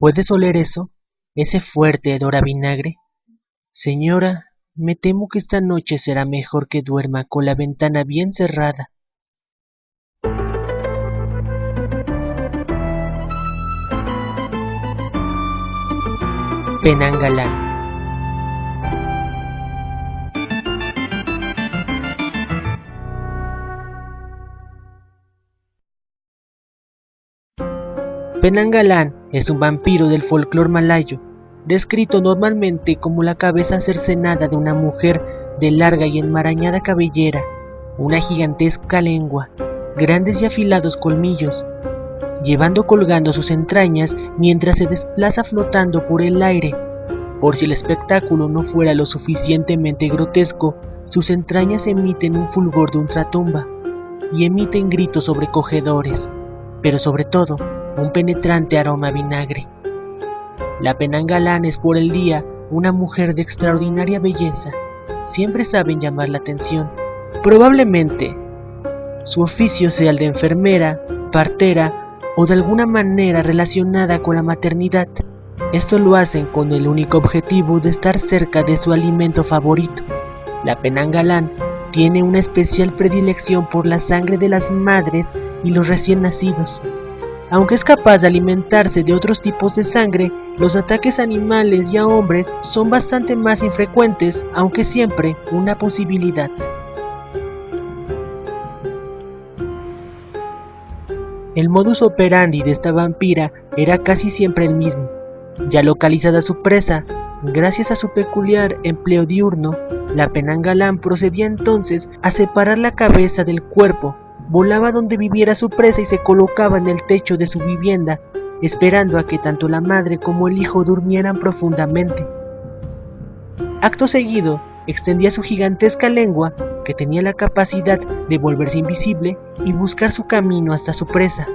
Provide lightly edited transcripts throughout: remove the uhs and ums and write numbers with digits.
¿Puedes oler eso? ¿Ese fuerte hedor a vinagre? Señora, me temo que esta noche será mejor que duerma con la ventana bien cerrada. Penangalán. Penangalán es un vampiro del folclore malayo, descrito normalmente como la cabeza cercenada de una mujer de larga y enmarañada cabellera, una gigantesca lengua, grandes y afilados colmillos, llevando colgando sus entrañas mientras se desplaza flotando por el aire. Por si el espectáculo no fuera lo suficientemente grotesco, sus entrañas emiten un fulgor de ultratumba y emiten gritos sobrecogedores, pero sobre todo un penetrante aroma a vinagre. La Penangalán es por el día una mujer de extraordinaria belleza. Siempre saben llamar la atención. Probablemente su oficio sea el de enfermera, partera o de alguna manera relacionada con la maternidad. Esto lo hacen con el único objetivo de estar cerca de su alimento favorito. La Penangalán tiene una especial predilección por la sangre de las madres y los recién nacidos. Aunque es capaz de alimentarse de otros tipos de sangre, los ataques a animales y a hombres son bastante más infrecuentes, aunque siempre una posibilidad. El modus operandi de esta vampira era casi siempre el mismo. Ya localizada su presa, gracias a su peculiar empleo diurno, la Penangalán procedía entonces a separar la cabeza del cuerpo, volaba donde viviera su presa y se colocaba en el techo de su vivienda, esperando a que tanto la madre como el hijo durmieran profundamente. Acto seguido, extendía su gigantesca lengua, que tenía la capacidad de volverse invisible y buscar su camino hasta su presa.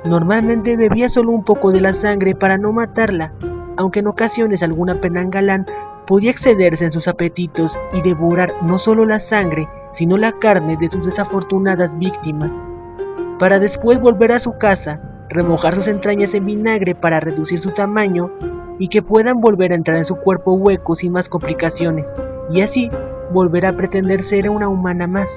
Normalmente bebía solo un poco de la sangre para no matarla, aunque en ocasiones alguna Penangalán podía excederse en sus apetitos y devorar no solo la sangre, sino la carne de sus desafortunadas víctimas, para después volver a su casa, remojar sus entrañas en vinagre para reducir su tamaño y que puedan volver a entrar en su cuerpo huecos sin más complicaciones, y así volver a pretender ser una humana más.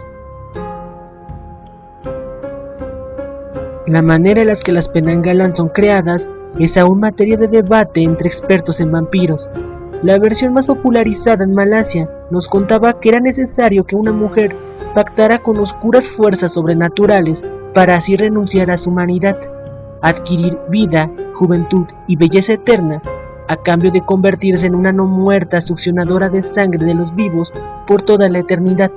La manera en la que las Penangalán son creadas es aún materia de debate entre expertos en vampiros. La versión más popularizada en Malasia nos contaba que era necesario que una mujer pactara con oscuras fuerzas sobrenaturales para así renunciar a su humanidad, adquirir vida, juventud y belleza eterna, a cambio de convertirse en una no muerta succionadora de sangre de los vivos por toda la eternidad.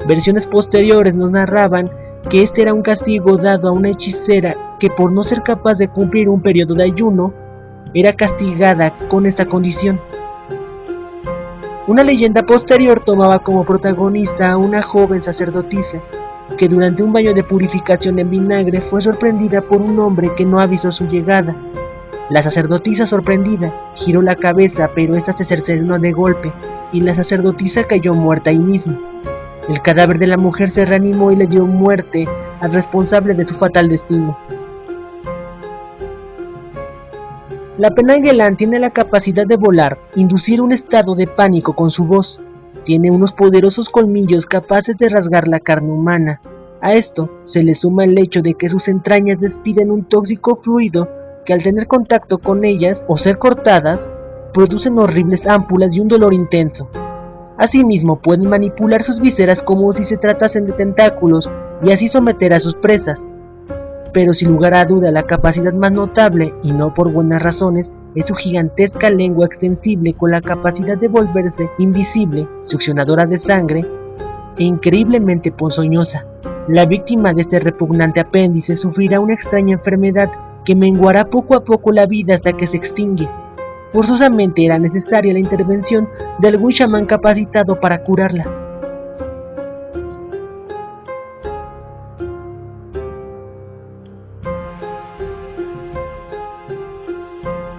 Versiones posteriores nos narraban que este era un castigo dado a una hechicera que por no ser capaz de cumplir un periodo de ayuno, era castigada con esta condición. Una leyenda posterior tomaba como protagonista a una joven sacerdotisa, que durante un baño de purificación en vinagre fue sorprendida por un hombre que no avisó su llegada. La sacerdotisa, sorprendida, giró la cabeza, pero ésta se cercenó de golpe, y la sacerdotisa cayó muerta ahí mismo. El cadáver de la mujer se reanimó y le dio muerte al responsable de su fatal destino. La Penangalán tiene la capacidad de volar, inducir un estado de pánico con su voz. Tiene unos poderosos colmillos capaces de rasgar la carne humana. A esto se le suma el hecho de que sus entrañas despiden un tóxico fluido que al tener contacto con ellas o ser cortadas, producen horribles ámpulas y un dolor intenso. Asimismo, pueden manipular sus vísceras como si se tratasen de tentáculos y así someter a sus presas. Pero sin lugar a duda la capacidad más notable, y no por buenas razones, es su gigantesca lengua extensible con la capacidad de volverse invisible, succionadora de sangre e increíblemente ponzoñosa. La víctima de este repugnante apéndice sufrirá una extraña enfermedad que menguará poco a poco la vida hasta que se extingue. Forzosamente era necesaria la intervención de algún chamán capacitado para curarla.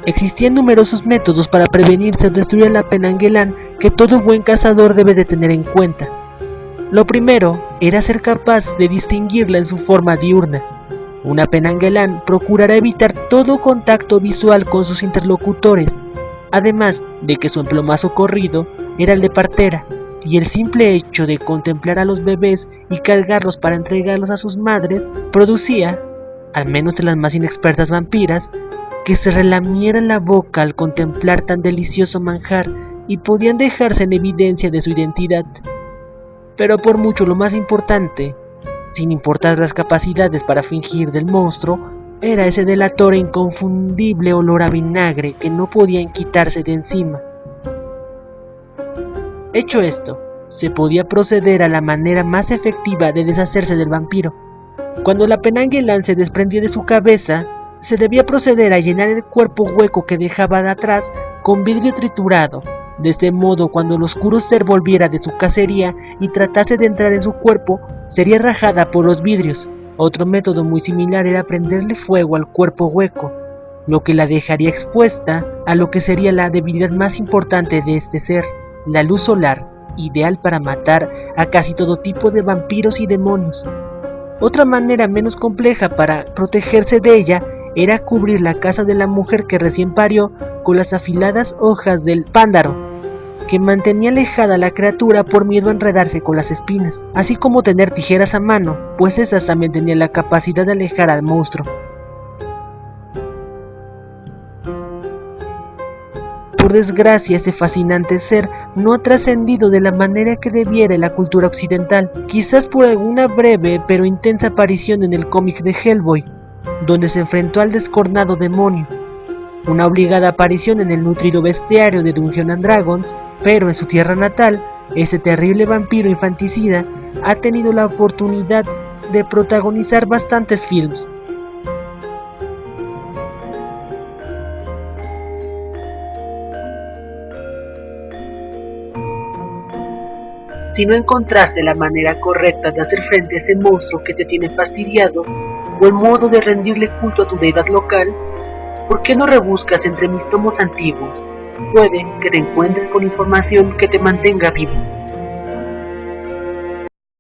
Existían numerosos métodos para prevenirse o destruir a la Penangalán que todo buen cazador debe de tener en cuenta. Lo primero era ser capaz de distinguirla en su forma diurna. Una penanguelán procurará evitar todo contacto visual con sus interlocutores, además de que su emplomazo corrido era el de partera, y el simple hecho de contemplar a los bebés y cargarlos para entregarlos a sus madres producía, al menos en las más inexpertas vampiras, que se relamieran la boca al contemplar tan delicioso manjar y podían dejarse en evidencia de su identidad. Pero por mucho lo más importante, sin importar las capacidades para fingir del monstruo, era ese delator e inconfundible olor a vinagre que no podían quitarse de encima. Hecho esto, se podía proceder a la manera más efectiva de deshacerse del vampiro. Cuando la penanguelán se desprendió de su cabeza, se debía proceder a llenar el cuerpo hueco que dejaba de atrás con vidrio triturado. De este modo, cuando el oscuro ser volviera de su cacería y tratase de entrar en su cuerpo, sería rajada por los vidrios. Otro método muy similar era prenderle fuego al cuerpo hueco, lo que la dejaría expuesta a lo que sería la debilidad más importante de este ser, la luz solar, ideal para matar a casi todo tipo de vampiros y demonios. Otra manera menos compleja para protegerse de ella era cubrir la casa de la mujer que recién parió con las afiladas hojas del pándaro, que mantenía alejada a la criatura por miedo a enredarse con las espinas, así como tener tijeras a mano, pues esas también tenían la capacidad de alejar al monstruo. Por desgracia, ese fascinante ser no ha trascendido de la manera que debiera en la cultura occidental, quizás por alguna breve pero intensa aparición en el cómic de Hellboy, donde se enfrentó al descornado demonio, una obligada aparición en el nutrido bestiario de Dungeons and Dragons, pero en su tierra natal, ese terrible vampiro infanticida ha tenido la oportunidad de protagonizar bastantes films. Si no encontraste la manera correcta de hacer frente a ese monstruo que te tiene fastidiado, o el modo de rendirle culto a tu deidad local, ¿por qué no rebuscas entre mis tomos antiguos? Puede que te encuentres con información que te mantenga vivo.